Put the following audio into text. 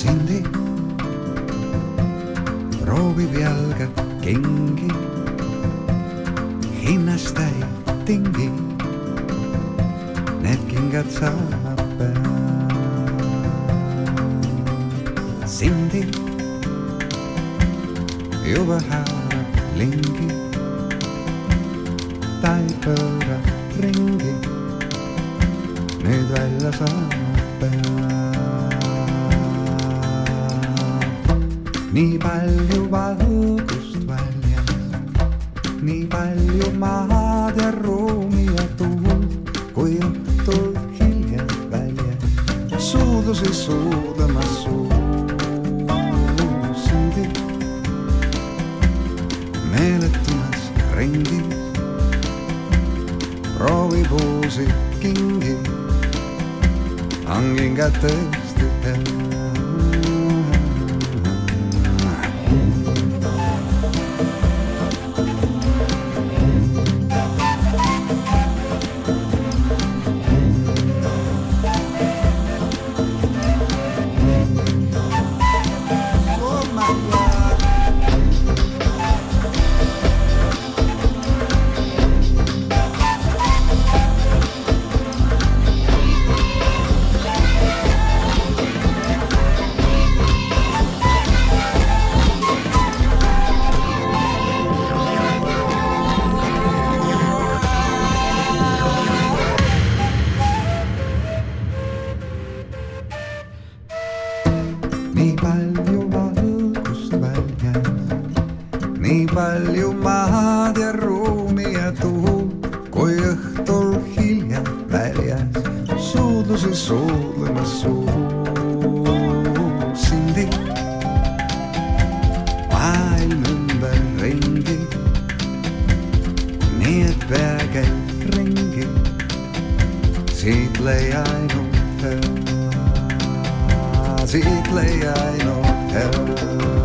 Sindi proovib jalga kingi, hinnast ei tingi, need kingad saab pea. Sindi juba haarab lingi, ta ei pööra ringi, nüüd välja saab pea. Nii palju valgust väljas, nii palju maad ja ruumi ja tuul, kui õhtul hiljem väljas suudlusi suudlemas Sindi meeletumas ringis proovib uusi kingi, hangin ka tõesti pea. Nii palju valgust väljas, nii palju maad ja ruumi ja tuul, kui õhtul hiljem väljas suudlusi suudlemas Sindi maailm ümber ringi, nii et pea käib ringi, siit leia ainult hea. Siit leia ainult hea.